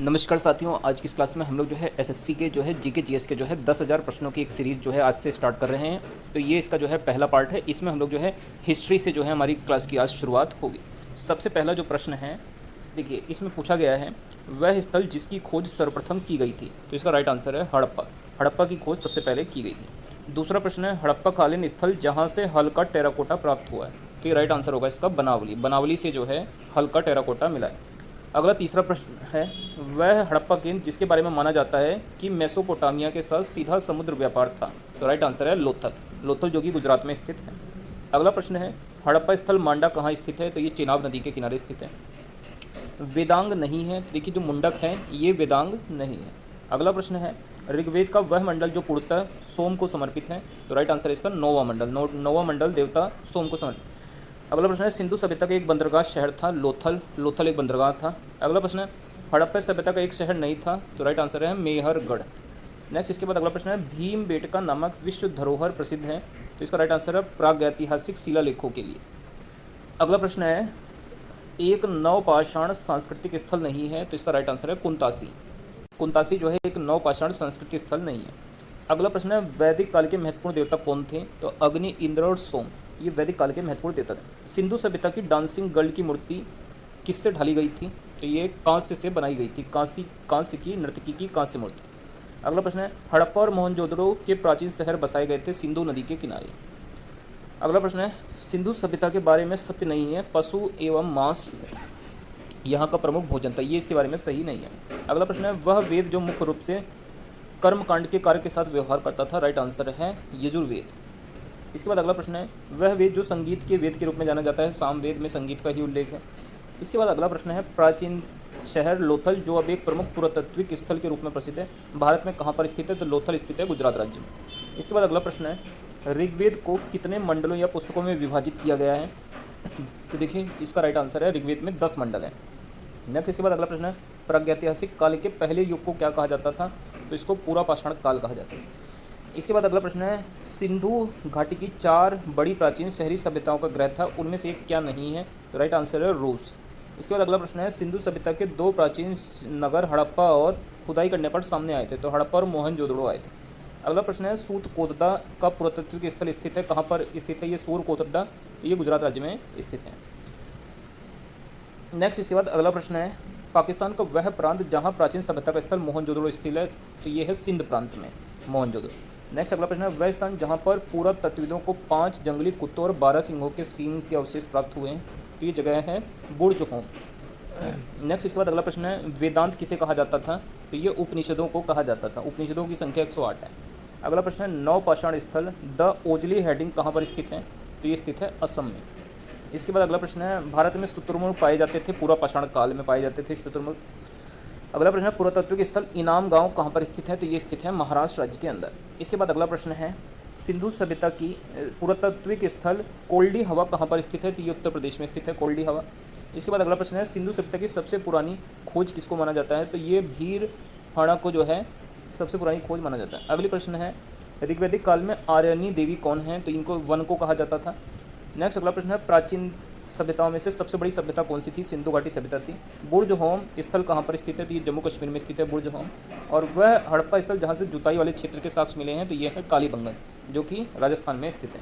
नमस्कार साथियों, आज की इस क्लास में हम लोग जो है एसएससी के जो है जीके जीएस के जो है 10,000 प्रश्नों की एक सीरीज़ जो है आज से स्टार्ट कर रहे हैं। तो ये इसका जो है पहला पार्ट है। इसमें हम लोग जो है हिस्ट्री से जो है हमारी क्लास की आज शुरुआत होगी। सबसे पहला जो प्रश्न है, देखिए इसमें पूछा गया है वह स्थल जिसकी खोज सर्वप्रथम की गई थी। तो इसका राइट आंसर है हड़प्पा। हड़प्पा की खोज सबसे पहले की गई थी। दूसरा प्रश्न है हड़प्पा कालीन स्थल जहाँ से हल्का टेराकोटा प्राप्त हुआ है। तो ये राइट आंसर होगा इसका बनावली। बनावली से जो है हल्का टेराकोटा मिला है। अगला तीसरा प्रश्न है वह हड़प्पा केंद्र जिसके बारे में माना जाता है कि मेसोपोटामिया के साथ सीधा समुद्र व्यापार था। तो राइट आंसर है लोथल। लोथल जो कि गुजरात में स्थित है। अगला प्रश्न है हड़प्पा स्थल मांडा कहाँ स्थित है। तो ये चिनाब नदी के किनारे स्थित है। वेदांग नहीं है। तो देखिए जो मुंडक है ये वेदांग नहीं है। अगला प्रश्न है ऋग्वेद का वह मंडल जो पूर्णतः सोम को समर्पित है। तो राइट आंसर है इसका नौवा मंडल। नौवा मंडल देवता सोम को समर्पित। अगला प्रश्न है सिंधु सभ्यता का एक बंदरगाह शहर था लोथल। लोथल एक बंदरगाह था। अगला प्रश्न है हड़प्पा सभ्यता का एक शहर नहीं था। तो राइट आंसर है मेहरगढ़। नेक्स्ट इसके बाद अगला प्रश्न है भीमबेटका नामक विश्व धरोहर प्रसिद्ध है। तो इसका राइट आंसर है प्रागैतिहासिक शिलालेखों के लिए। अगला प्रश्न है एक नवपाषाण सांस्कृतिक स्थल नहीं है। तो इसका राइट आंसर है कुंतासी। कुंतासी जो है एक नवपाषाण सांस्कृतिक स्थल नहीं है। अगला प्रश्न है वैदिक काल के महत्वपूर्ण देवता कौन थे। तो अग्नि, इंद्र और सोम ये वैदिक काल के महत्वपूर्ण देवता थे। सिंधु सभ्यता की डांसिंग गर्ल की मूर्ति किससे ढाली गई थी। तो ये कांस्य से बनाई गई थी। कांस्य की नर्तकी की कांस्य मूर्ति। अगला प्रश्न है हड़प्पा और मोहनजोदड़ो के प्राचीन शहर बसाए गए थे सिंधु नदी के किनारे। अगला प्रश्न है सिंधु सभ्यता के बारे में सत्य नहीं है पशु एवं मांस यहाँ का प्रमुख भोजन था। ये इसके बारे में सही नहीं है। अगला प्रश्न है वह वेद जो मुख्य रूप से कर्मकांड के कार्य के साथ व्यवहार करता था। राइट आंसर है यजुर्वेद। इसके बाद अगला प्रश्न है वह वेद जो संगीत के वेद के रूप में जाना जाता है। सामवेद में संगीत का ही उल्लेख है। इसके बाद अगला प्रश्न है प्राचीन शहर लोथल जो अब एक प्रमुख पुरातात्विक स्थल के रूप में प्रसिद्ध है भारत में कहाँ पर स्थित है। तो लोथल स्थित है गुजरात राज्य में। इसके बाद अगला प्रश्न है ऋग्वेद को कितने मंडलों या पुस्तकों में विभाजित किया गया है। तो देखिए इसका राइट आंसर है ऋग्वेद में 10 मंडल है। नेक्स्ट इसके बाद अगला प्रश्न है प्रागैतिहासिक काल के पहले युग को क्या कहा जाता था। तो इसको पूरा पाषाण काल कहा जाता है। इसके बाद अगला प्रश्न है सिंधु घाटी की 4 बड़ी प्राचीन शहरी सभ्यताओं का ग्रह था उनमें से एक क्या नहीं है। तो राइट आंसर है रूस। इसके बाद अगला प्रश्न है सिंधु सभ्यता के 2 प्राचीन नगर हड़प्पा और खुदाई करने पर सामने आए थे। तो हड़प्पा और मोहनजोदड़ो आए थे। अगला प्रश्न है सूर्यकोटडा का पुरातात्विक स्थल स्थित है कहाँ पर स्थित है। ये सूर्यकोटडा तो ये गुजरात राज्य में स्थित है। नेक्स्ट इसके बाद अगला प्रश्न है पाकिस्तान का वह प्रांत जहाँ प्राचीन सभ्यता का स्थल मोहनजोदड़ो स्थित है। तो ये है सिंध प्रांत में मोहनजोदड़ो। नेक्स्ट अगला प्रश्न है वह स्थान जहाँ पर पुरातत्वविदों को 5 जंगली कुत्तों और 12 सिंहों के सींग के अवशेष प्राप्त हुए हैं। तो ये जगह है बुर्ज होम। नेक्स्ट इसके बाद अगला प्रश्न है वेदांत किसे कहा जाता था। तो ये उपनिषदों को कहा जाता था। उपनिषदों की संख्या 108 है। अगला प्रश्न है नवपाषाण स्थल द ओजली हेडिंग कहाँ पर स्थित है। तो ये स्थित है असम में। इसके बाद अगला प्रश्न है भारत में शुतुरमुर्ग पाए जाते थे पूरा पाषाण काल में पाए जाते थे शुतुरमुर्ग। अगला प्रश्न है पुरातात्विक स्थल इनाम गांव कहाँ पर स्थित है। तो ये स्थित है महाराष्ट्र राज्य के अंदर। इसके बाद अगला प्रश्न है सिंधु सभ्यता की पुरातात्विक स्थल कोल्डी हवा कहाँ पर स्थित है। तो ये उत्तर प्रदेश में स्थित है कोल्डी हवा। इसके बाद अगला प्रश्न है सिंधु सभ्यता की सबसे पुरानी खोज किसको माना जाता है। तो ये भीर हाड़ा को जो है सबसे पुरानी खोज माना जाता है। अगली प्रश्न है ऋग्वैदिक काल में आर्यनी देवी कौन है। तो इनको वन को कहा जाता था। नेक्स्ट अगला प्रश्न है प्राचीन सभ्यताओं में से सबसे बड़ी सभ्यता कौन सी थी। सिंधु घाटी सभ्यता थी। बुर्ज होम स्थल कहाँ पर स्थित है। तो ये जम्मू कश्मीर में स्थित है बुर्ज होम। और वह हड़प्पा स्थल जहाँ से जुताई वाले क्षेत्र के साक्ष्य मिले हैं। तो ये है कालीबंगन जो कि राजस्थान में स्थित है।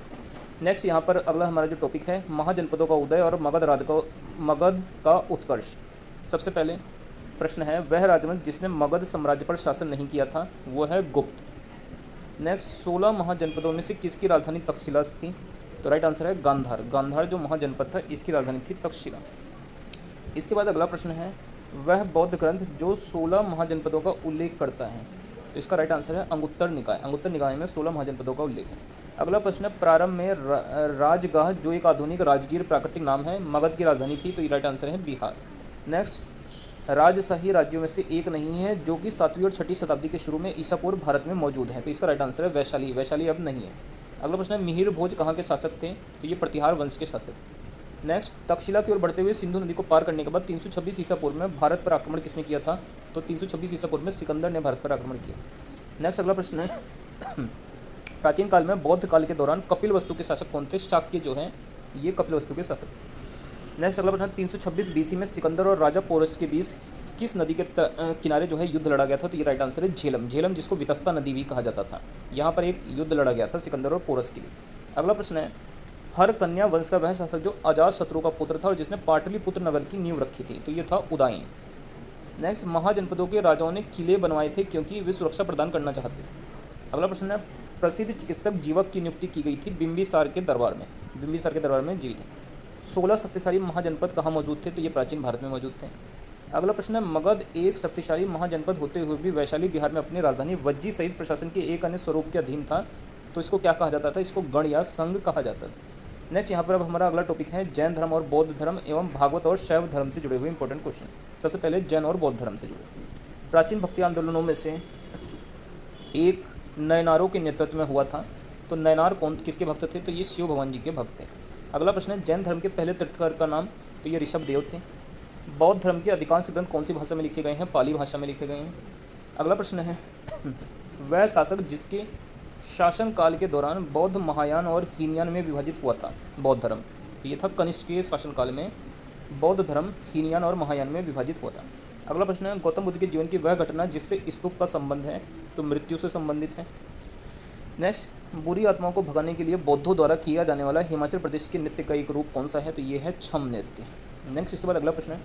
नेक्स्ट यहाँ पर अगला हमारा जो टॉपिक है महाजनपदों का उदय और मगध का उत्कर्ष। सबसे पहले प्रश्न है वह राजवंश जिसने मगध साम्राज्य पर शासन नहीं किया था वो है गुप्त। नेक्स्ट 16 महाजनपदों में से किसकी राजधानी तक्षशिला थी। तो राइट आंसर है गांधार। गांधार जो महाजनपद था इसकी राजधानी थी तक्षशिला। इसके बाद अगला प्रश्न है वह बौद्ध ग्रंथ जो 16 महाजनपदों का उल्लेख करता है। तो इसका राइट आंसर है अंगुत्तर निकाय। अंगुत्तर निकाय में 16 महाजनपदों का उल्लेख है। अगला प्रश्न है प्रारंभ में राजगाह जो एक आधुनिक राजगीर प्राकृतिक नाम है मगध की राजधानी थी। तो ये राइट आंसर है बिहार। नेक्स्ट राजशाही राज्यों में से एक नहीं है जो कि 7वीं और 6वीं शताब्दी के शुरू में ईसा पूर्व भारत में मौजूद है। तो इसका राइट आंसर है वैशाली। वैशाली अब नहीं है। अगला प्रश्न है मिहिर भोज कहाँ के शासक थे। तो ये प्रतिहार वंश के शासक थे। नेक्स्ट तक्षशिला की ओर बढ़ते हुए सिंधु नदी को पार करने के बाद 326 ईसा पूर्व में भारत पर आक्रमण किसने किया था। तो 326 ईसा पूर्व में सिकंदर ने भारत पर आक्रमण किया। नेक्स्ट अगला प्रश्न है प्राचीन काल में बौद्ध काल के दौरान कपिलवस्तु के शासक कौन थे। शाक्य जो हैं ये कपिलवस्तु के शासक थे। नेक्स्ट अगला प्रश्न 326 BC में सिकंदर और राजा पोरस के बीच किस नदी के किनारे जो है युद्ध लड़ा गया था? तो ये राइट आंसर है झेलम। झेलम जिसको वितस्ता नदी भी कहा जाता था, यहाँ पर एक युद्ध लड़ा गया था सिकंदर और पोरस के लिए। अगला प्रश्न है, हरकन्या वंश का वह शासक जो अजात शत्रु का पुत्र था और जिसने पाटलिपुत्र नगर की नींव रखी थी? तो ये था उदयन। नेक्स्ट, महाजनपदों के राजाओं ने किले बनवाए थे क्योंकि वे सुरक्षा प्रदान करना चाहते थे। अगला प्रश्न है, प्रसिद्ध चिकित्सक जीवक की नियुक्ति की गई थी बिंबिसार के दरबार में? बिंबिसार के दरबार में जीवित थे। 16 शक्तिशाली महाजनपद कहाँ मौजूद थे? तो ये प्राचीन भारत में मौजूद थे। अगला प्रश्न है, मगध एक शक्तिशाली महाजनपद होते हुए भी वैशाली बिहार में अपनी राजधानी वज्जी सहित प्रशासन के एक अन्य स्वरूप के अधीन था, तो इसको क्या कहा जाता था? इसको गण या संघ कहा जाता था। नेक्स्ट, यहाँ पर अब हमारा अगला टॉपिक है जैन धर्म और बौद्ध धर्म एवं भागवत और शैव धर्म से जुड़े हुए इंपॉर्टेंट क्वेश्चन। सबसे पहले जैन और बौद्ध धर्म से जुड़े प्राचीन भक्ति आंदोलनों में से एक नयनारों के नेतृत्व में हुआ था। तो नयनार कौन किसके भक्त थे? तो ये शिव भगवान जी के भक्त थे। अगला प्रश्न है, जैन धर्म के पहले तीर्थंकर का नाम? तो ये ऋषभ देव थे। बौद्ध धर्म के अधिकांश ग्रंथ कौन सी भाषा में लिखे गए हैं? पाली भाषा में लिखे गए हैं। अगला प्रश्न है, वह शासक जिसके शासनकाल के दौरान बौद्ध महायान और हीनयान में विभाजित हुआ था बौद्ध धर्म? तो ये था कनिष्क के शासनकाल में बौद्ध धर्म हीनयान और महायान में विभाजित हुआ था। अगला प्रश्न है, गौतम बुद्ध के जीवन की वह घटना जिससे स्तूप का संबंध है? तो मृत्यु से संबंधित है। नेक्स्ट, बुरी आत्माओं को भगाने के लिए बौद्धों द्वारा किया जाने वाला हिमाचल प्रदेश के नृत्य का एक रूप कौन सा है? तो ये है छम नृत्य। नेक्स्ट, इसके बाद अगला प्रश्न है,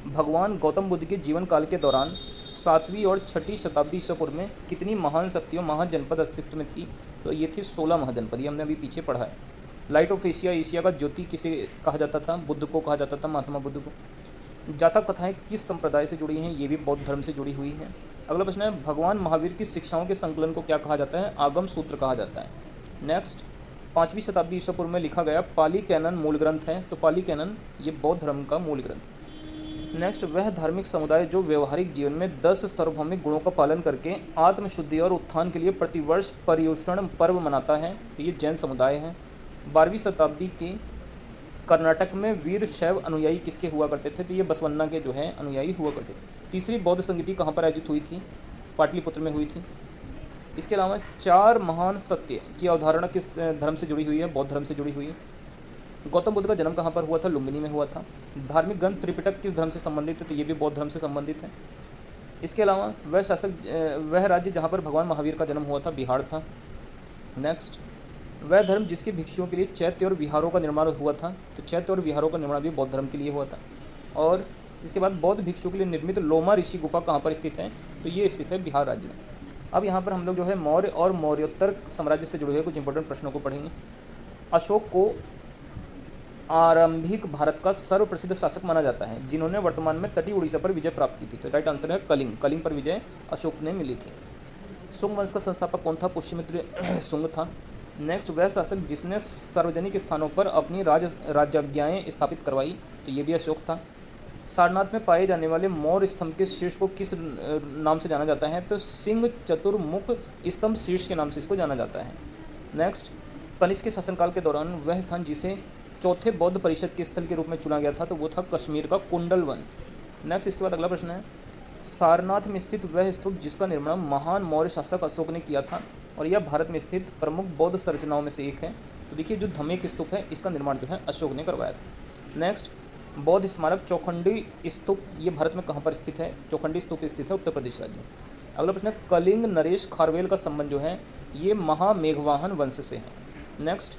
भगवान गौतम बुद्ध के जीवन काल के दौरान 7वीं और 6ठी शताब्दी ईसा पूर्व में कितनी महान शक्तियों महाजनपद अस्तित्व में थी? तो ये थी 16 महाजनपद। ये हमने अभी पीछे पढ़ा है। लाइट ऑफ एशिया, एशिया का ज्योति किसे कहा जाता था? बुद्ध को कहा जाता था, महात्मा बुद्ध को। जातक कथाएं किस संप्रदाय से जुड़ी हैं? ये भी बौद्ध धर्म से जुड़ी हुई हैं। अगला प्रश्न है, भगवान महावीर की शिक्षाओं के संकलन को क्या कहा जाता है? आगम सूत्र कहा जाता है। नेक्स्ट, 5वीं शताब्दी ईसा पूर्व में लिखा गया पाली कैनन मूल ग्रंथ है? तो पाली कैनन ये बौद्ध धर्म का मूल ग्रंथ है। नेक्स्ट, वह धार्मिक समुदाय जो व्यवहारिक जीवन में 10 सार्वभौमिक गुणों का पालन करके आत्मशुद्धि और उत्थान के लिए प्रतिवर्ष पर्युषण पर्व मनाता है? तो ये जैन समुदाय है। 12वीं शताब्दी के कर्नाटक में वीर शैव अनुयायी किसके हुआ करते थे? तो ये बसवन्ना के जो है अनुयायी हुआ करते थे। तीसरी बौद्ध संगीति कहाँ पर आयोजित हुई थी? पाटलिपुत्र में हुई थी। इसके अलावा 4 महान सत्य की अवधारणा किस धर्म से जुड़ी हुई है? बौद्ध धर्म से जुड़ी हुई है। गौतम बुद्ध का जन्म कहाँ पर हुआ था? लुम्बिनी में हुआ था। धार्मिक ग्रंथ त्रिपिटक किस धर्म से संबंधित है? तो ये भी बौद्ध धर्म से संबंधित है। इसके अलावा वह राज्य जहाँ पर भगवान महावीर का जन्म हुआ था बिहार था। नेक्स्ट, वह धर्म जिसके भिक्षुओं के लिए चैत्य और विहारों का निर्माण हुआ था? तो चैत्य और विहारों का निर्माण भी बौद्ध धर्म के लिए हुआ था। और इसके बाद बौद्ध भिक्षुओं के लिए निर्मित लोमा ऋषि गुफा कहाँ पर स्थित है? तो ये स्थित है बिहार राज्य में। अब यहाँ पर हम लोग जो है मौर्य और मौर्योत्तर साम्राज्य से जुड़े हुए कुछ इंपॉर्टेंट प्रश्नों को पढ़ेंगे। अशोक को आरंभिक भारत का सर्वप्रसिद्ध शासक माना जाता है जिन्होंने वर्तमान में तटीय उड़ीसा पर विजय प्राप्त की थी? तो राइट आंसर है कलिंग। कलिंग पर विजय अशोक ने मिली थी। शुंग वंश का संस्थापक कौन था? पुष्यमित्र शुंग था। नेक्स्ट, वह शासक जिसने सार्वजनिक स्थानों पर अपनी राजज्ञाएँ स्थापित करवाई? तो ये भी अशोक था। सारनाथ में पाए जाने वाले मौर्य स्तंभ के शीर्ष को किस नाम से जाना जाता है? तो सिंह चतुर्मुख स्तंभ शीर्ष के नाम से इसको जाना जाता है। नेक्स्ट, कनिष्क के शासनकाल के दौरान वह स्थान जिसे चौथे बौद्ध परिषद के स्थल के रूप में चुना गया था तो वो था कश्मीर का कुंडल वन। नेक्स्ट, इसके बाद अगला प्रश्न है, सारनाथ में स्थित वह स्तूप जिसका निर्माण महान मौर्य शासक अशोक ने किया था और यह भारत में स्थित प्रमुख बौद्ध संरचनाओं में से एक है? तो देखिए, जो धमेक स्तूप है इसका निर्माण जो है अशोक ने करवाया था। नेक्स्ट, बौद्ध स्मारक चौखंडी स्तूप ये भारत में कहाँ पर स्थित है? चौखंडी स्तूप स्थित है उत्तर प्रदेश राज्य में। अगला प्रश्न है, कलिंग नरेश खारवेल का संबंध जो है ये महामेघवाहन वंश से है। नेक्स्ट,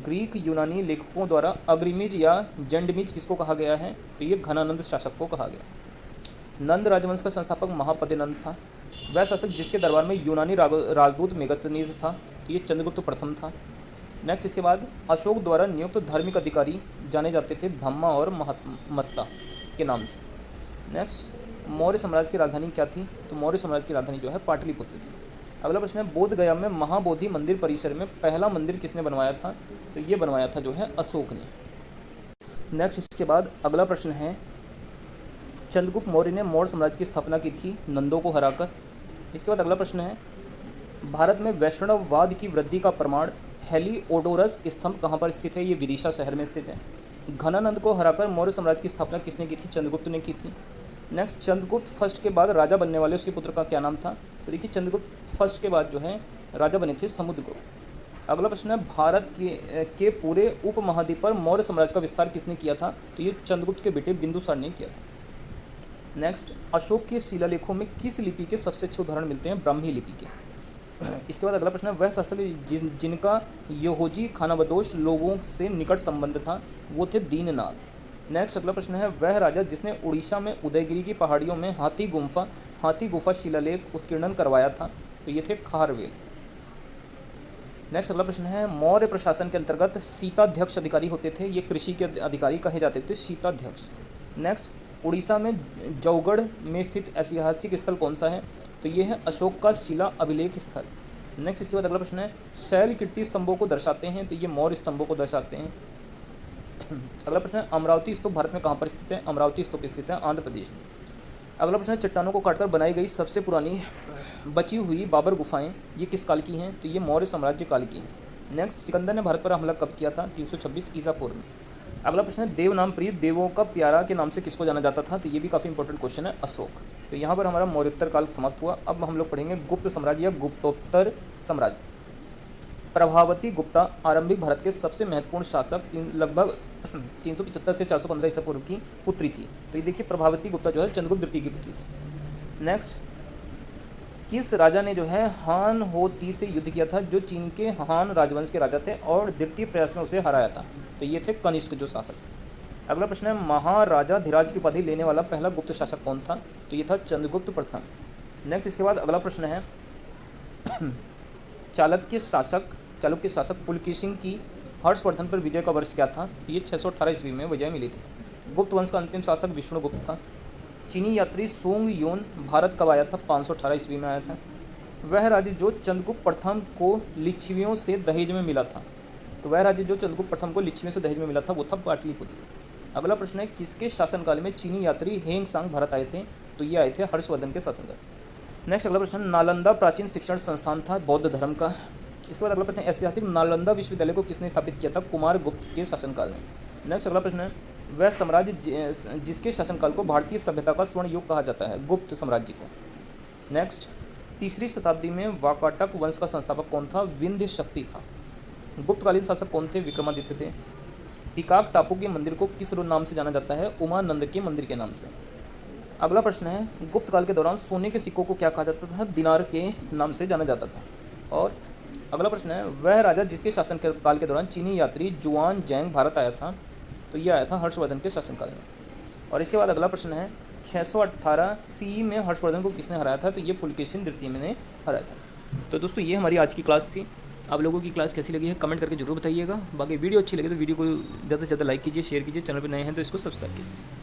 ग्रीक यूनानी लेखकों द्वारा अग्रिमिज या जंडमिज किसको कहा गया है? तो ये घनानंद शासक को कहा गया। नंद राजवंश का संस्थापक महापतिनंद था। वह शासक जिसके दरबार में यूनानी राजदूत मेगस्थनीज था? तो ये चंद्रगुप्त प्रथम था। नेक्स्ट, इसके बाद अशोक द्वारा नियुक्त धार्मिक अधिकारी जाने जाते थे धम्मा और मत्ता के नाम से। नेक्स्ट, मौर्य साम्राज्य की राजधानी क्या थी? तो मौर्य साम्राज्य की राजधानी जो है पाटलिपुत्र थी। अगला प्रश्न है, बोध गया में महाबोधि मंदिर परिसर में पहला मंदिर किसने बनवाया था? तो ये बनवाया था जो है अशोक ने। नेक्स्ट, इसके बाद अगला प्रश्न है, चंद्रगुप्त मौर्य ने मौर्य साम्राज्य की स्थापना की थी नंदों को हराकर। इसके बाद अगला प्रश्न है, भारत में वैष्णववाद की वृद्धि का प्रमाण हेलिओडोरस स्तंभ कहाँ पर स्थित है? ये विदिशा शहर में स्थित है। घनानंद को हराकर मौर्य साम्राज्य की स्थापना किसने की थी? चंद्रगुप्त ने की थी। नेक्स्ट, चंद्रगुप्त फर्स्ट के बाद राजा बनने वाले उसके पुत्र का क्या नाम था? तो देखिए, चंद्रगुप्त फर्स्ट के बाद जो है राजा बने थे समुद्रगुप्त। अगला प्रश्न है, भारत के पूरे उपमहाद्वीप पर मौर्य साम्राज्य का विस्तार किसने किया था? तो ये चंद्रगुप्त के बेटे बिंदुसार ने किया था। नेक्स्ट, अशोक के शिलालेखों में किस लिपि के सबसे अच्छे उदाहरण मिलते हैं? ब्राह्मी लिपि के। इसके बाद अगला प्रश्न है, वह शासक जिनका यहोजी खानाबदोश लोगों से निकट संबंध था, वो थे दीननाथ। नेक्स्ट अगला प्रश्न है, वह राजा जिसने उड़ीसा में उदयगिरी की पहाड़ियों में हाथी गुफा शिलालेख उत्कीर्णन करवाया था, तो ये थे खारवेल। नेक्स्ट अगला प्रश्न है, मौर्य प्रशासन के अंतर्गत शीताध्यक्ष अधिकारी होते थे, ये कृषि के अधिकारी कहे जाते थे शीताध्यक्ष। नेक्स्ट, उड़ीसा में जौगढ़ में स्थित ऐतिहासिक स्थल कौन सा है? तो ये है अशोक का शिला अभिलेख स्थल। नेक्स्ट इसके बाद अगला प्रश्न है, शैल कीर्ति स्तंभों को दर्शाते हैं, तो ये मौर्य स्तंभों को दर्शाते हैं। अगला प्रश्न है, अमरावती स्तूप भारत में कहाँ पर स्थित है? अमरावती स्तूप स्थित है आंध्र प्रदेश में। अगला प्रश्न है, चट्टानों को काटकर बनाई गई सबसे पुरानी बची हुई बाबर गुफाएं, ये किस काल की हैं? तो ये मौर्य साम्राज्य काल की हैं। नेक्स्ट, सिकंदर ने भारत पर हमला कब किया था? 326 ईसा पूर्व में। अगला प्रश्न है, देव नाम प्रीत देवों का प्यारा के नाम से किसको जाना जाता था? तो ये भी काफ़ी इंपॉर्टेंट क्वेश्चन है, अशोक। तो यहाँ पर हमारा मौर्योत्तर काल समाप्त हुआ। अब हम लोग पढ़ेंगे गुप्त साम्राज्य या गुप्तोत्तर साम्राज्य। प्रभावती गुप्ता आरंभिक भारत के सबसे महत्वपूर्ण शासक लगभग 375 से 415 ईसा पूर्व की पुत्री थी। तो ये देखिए, प्रभावती गुप्ता जो है चंद्रगुप्त द्वितीय की पुत्री थी। नेक्स्ट, किस राजा ने जो है हान हो ती से युद्ध किया था, जो चीन के हान राजवंश के राजा थे और द्वितीय प्रयास में उसे हराया था? तो ये थे कनिष्क जो शासक थे। अगला प्रश्न है, महाराजा धीराज की उपाधि लेने वाला पहला गुप्त शासक कौन था? तो ये था चंद्रगुप्त प्रथम। नेक्स्ट इसके बाद अगला प्रश्न है, चालुक्य शासक पुलकेशिन की हर्षवर्धन पर विजय का वर्ष क्या था? ये 618 ईस्वी में विजय मिली थी। गुप्त वंश का अंतिम शासक विष्णुगुप्त था। चीनी यात्री सोंग योन भारत कब आया था? 518 ईस्वी में आया था। वह राज्य जो चंद्रगुप्त प्रथम को लिच्छवियों से दहेज में मिला था, तो वह राज्य जो चंद्रगुप्त प्रथम को लिच्छवियों से दहेज में मिला था वो था पाटलिपुत्र। अगला प्रश्न है, किसके शासनकाल में चीनी यात्री हेंगसांग भारत आए थे? तो ये आए थे हर्षवर्धन के शासनकाल। नेक्स्ट अगला प्रश्न, नालंदा प्राचीन शिक्षण संस्थान था बौद्ध धर्म का। इसके बाद अगला प्रश्न, ऐतिहासिक नालंदा विश्वविद्यालय को किसने स्थापित किया था? कुमार गुप्त के शासनकाल में। नेक्स्ट अगला प्रश्न है, वह साम्राज्य जिसके शासनकाल को भारतीय सभ्यता का स्वर्ण युग कहा जाता है? गुप्त साम्राज्य को। नेक्स्ट, 3री शताब्दी में वाकाटक वंश का संस्थापक कौन था? विंध्य शक्ति था। गुप्तकालीन शासक कौन थे? विक्रमादित्य थे। पिकाक टापू के मंदिर को किस नाम से जाना जाता है? उमानंद के मंदिर के नाम से। अगला प्रश्न है, गुप्त काल के दौरान सोने के सिक्कों को क्या कहा जाता था? दिनार के नाम से जाना जाता था। और अगला प्रश्न है, वह राजा जिसके शासन काल के दौरान चीनी यात्री जुआन जैंग भारत आया था? तो ये आया था हर्षवर्धन के शासनकाल में। और इसके बाद अगला प्रश्न है, 618 CE में हर्षवर्धन को किसने हराया था? तो ये पुलकेशिन द्वितीय ने हराया था। तो दोस्तों, ये हमारी आज की क्लास थी। आप लोगों की क्लास कैसी लगी है कमेंट करके जरूर बताइएगा। बाकी वीडियो अच्छी लगी तो वीडियो को ज़्यादा से ज़्यादा लाइक कीजिए, शेयर कीजिए, चैनल पर नए हैं तो इसको सब्सक्राइब कीजिए।